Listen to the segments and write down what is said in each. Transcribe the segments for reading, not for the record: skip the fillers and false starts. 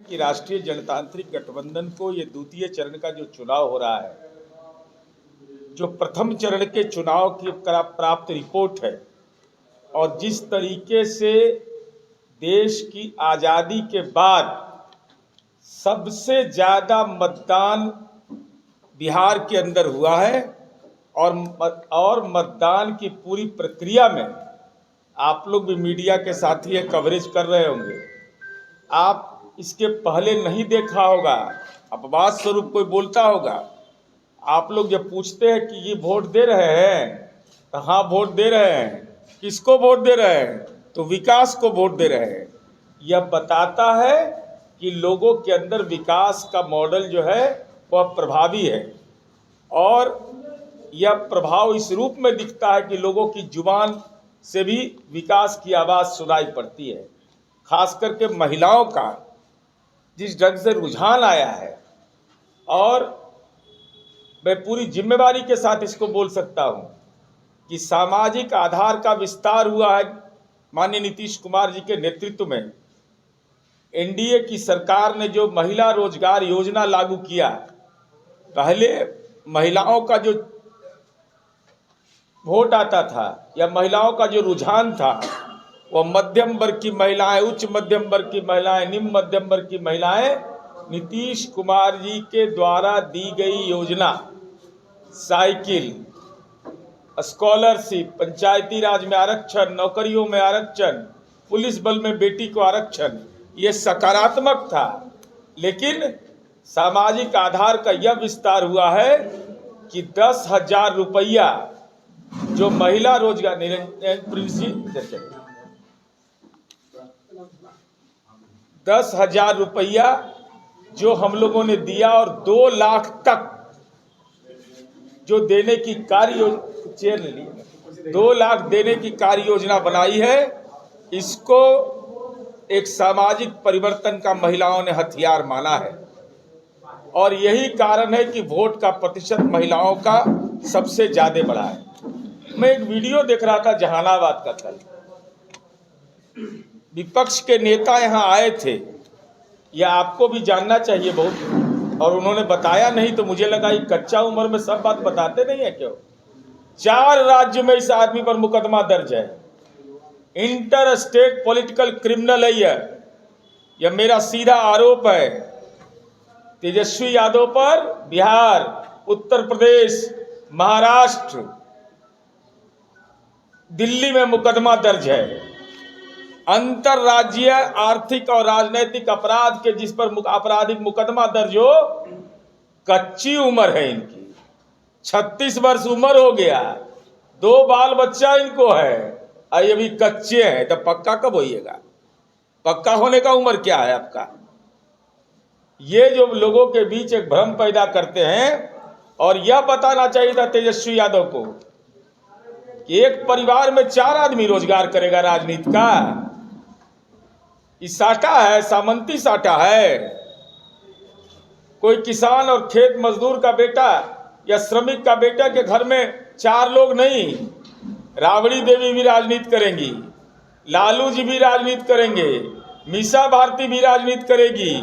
कि राष्ट्रीय जनतांत्रिक गठबंधन को ये द्वितीय चरण का जो चुनाव हो रहा है, जो प्रथम चरण के चुनाव की प्राप्त रिपोर्ट है और जिस तरीके से देश की आज़ादी के बाद सबसे ज़्यादा मतदान बिहार के अंदर हुआ है और मतदान की पूरी प्रक्रिया में आप लोग भी मीडिया के साथी है, कवरेज कर रहे होंगे। आप इसके पहले नहीं देखा होगा, अपवाद स्वरूप कोई बोलता होगा। आप लोग जब पूछते हैं कि ये वोट दे रहे हैं, तो हाँ वोट दे रहे हैं। किसको वोट दे रहे हैं? तो विकास को वोट दे रहे हैं। यह बताता है कि लोगों के अंदर विकास का मॉडल जो है वह प्रभावी है और यह प्रभाव इस रूप में दिखता है कि लोगों की जुबान से भी विकास की आवाज़ सुनाई पड़ती है। खास करके महिलाओं का जिस ढंग से रुझान आया है, और मैं पूरी जिम्मेवारी के साथ इसको बोल सकता हूं कि सामाजिक आधार का विस्तार हुआ है। माननीय नीतीश कुमार जी के नेतृत्व में एनडीए की सरकार ने जो महिला रोजगार योजना लागू किया, पहले महिलाओं का जो वोट आता था या महिलाओं का जो रुझान था वह मध्यम वर्ग की महिलाएं, उच्च मध्यम वर्ग की महिलाएं, निम्न मध्यम वर्ग की महिलाएं नीतीश कुमार जी के द्वारा दी गई योजना, साइकिल, स्कॉलरशिप, पंचायती राज में आरक्षण, नौकरियों में आरक्षण, पुलिस बल में बेटी को आरक्षण, ये सकारात्मक था। लेकिन सामाजिक आधार का यह विस्तार हुआ है कि 10,000 रुपया जो महिला रोजगार 10,000 रुपया जो हम लोगों ने दिया और 2 लाख तक जो देने की कार्य 2 लाख देने की कार्य योजना बनाई है। इसको एक सामाजिक परिवर्तन का महिलाओं ने हथियार माना है और यही कारण है कि वोट का प्रतिशत महिलाओं का सबसे ज्यादा बढ़ा है। मैं एक वीडियो देख रहा था जहानाबाद का, कल विपक्ष के नेता यहां आए थे, यह आपको भी जानना चाहिए बहुत, और उन्होंने बताया नहीं तो मुझे लगा ये कच्चा उम्र में सब बात बताते नहीं है क्यों। 4 राज्य में इस आदमी पर मुकदमा दर्ज है, इंटर स्टेट पॉलिटिकल क्रिमिनल है यह मेरा सीधा आरोप है। तेजस्वी यादव पर बिहार, उत्तर प्रदेश, महाराष्ट्र, दिल्ली में मुकदमा दर्ज है। अंतरराज्यीय आर्थिक और राजनीतिक अपराध के जिस पर आपराधिक मुकदमा दर्ज हो, कच्ची उम्र है इनकी, 36 वर्ष उम्र हो गया, 2 बाल बच्चा इनको है, ये भी कच्चे हैं। तो पक्का कब होइएगा? पक्का होने का उम्र क्या है आपका? ये जो लोगों के बीच एक भ्रम पैदा करते हैं, और यह बताना चाहिए था तेजस्वी यादव को कि एक परिवार में 4 आदमी रोजगार करेगा राजनीति का। इस साटा है, सामंती साटा है। कोई किसान और खेत मजदूर का बेटा या श्रमिक का बेटा के घर में 4 लोग नहीं, राबड़ी देवी भी राजनीति करेंगी, लालू जी भी राजनीति करेंगे, मीसा भारती भी राजनीति करेगी,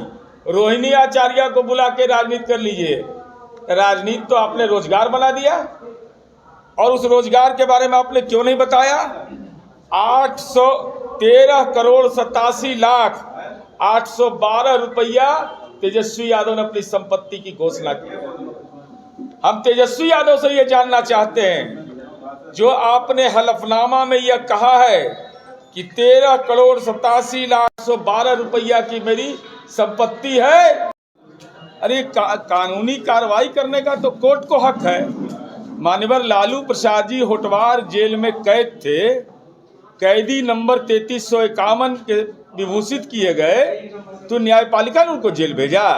रोहिणी आचार्य को बुला के राजनीति कर लीजिए। राजनीति तो आपने रोजगार बना दिया, और उस रोजगार के बारे में आपने क्यों नहीं बताया? 813 करोड़ 87 लाख 812 रुपया तेजस्वी यादव ने अपनी संपत्ति की घोषणा की। हम तेजस्वी यादव से यह जानना चाहते हैं, जो आपने हलफनामा में यह कहा है कि 13 करोड़ 87 लाख 812 रुपया की मेरी संपत्ति है, अरे कानूनी कार्रवाई करने का तो कोर्ट को हक है। माननीय लालू प्रसाद जी होटवार जेल में कैद थे, कैदी नंबर 3351 के विभूषित किए गए तो न्यायपालिका ने उनको जेल भेजा,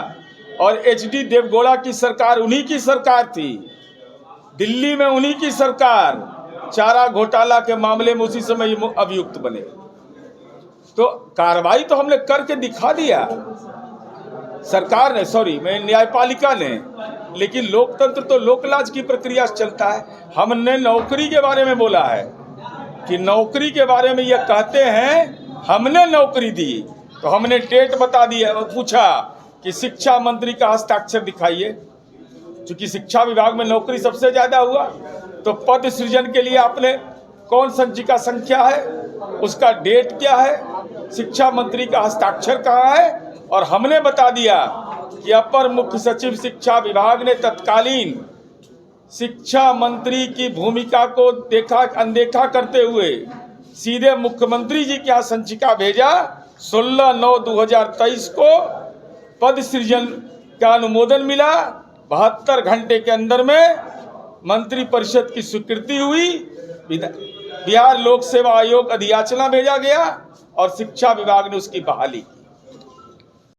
और HD देवगौड़ा की सरकार उन्हीं की सरकार थी, दिल्ली में उन्हीं की सरकार, चारा घोटाला के मामले में उसी समय अभियुक्त बने। तो कार्रवाई तो हमने करके दिखा दिया सरकार ने, न्यायपालिका ने, लेकिन लोकतंत्र तो लोकलाज की प्रक्रिया से चलता है। हमने नौकरी के बारे में बोला है कि नौकरी के बारे में यह कहते हैं हमने नौकरी दी, तो तो हमने डेट बता दी है और पूछा कि शिक्षा मंत्री का हस्ताक्षर दिखाइए। चूंकि शिक्षा विभाग में नौकरी सबसे ज्यादा हुआ, तो पद सृजन के लिए आपने कौन संचिका संख्या है, उसका डेट क्या है, शिक्षा मंत्री का हस्ताक्षर कहाँ है। और हमने बता दिया कि अपर मुख्य सचिव शिक्षा विभाग ने तत्कालीन शिक्षा मंत्री की भूमिका को अनदेखा करते हुए सीधे मुख्यमंत्री जी के यहाँ संचिका भेजा। 16/9/2023 को पद सृजन का अनुमोदन मिला। 72 घंटे के अंदर में मंत्रिपरिषद की स्वीकृति हुई। बिहार लोक सेवा आयोग अधियाचना भेजा गया और शिक्षा विभाग ने उसकी बहाली की।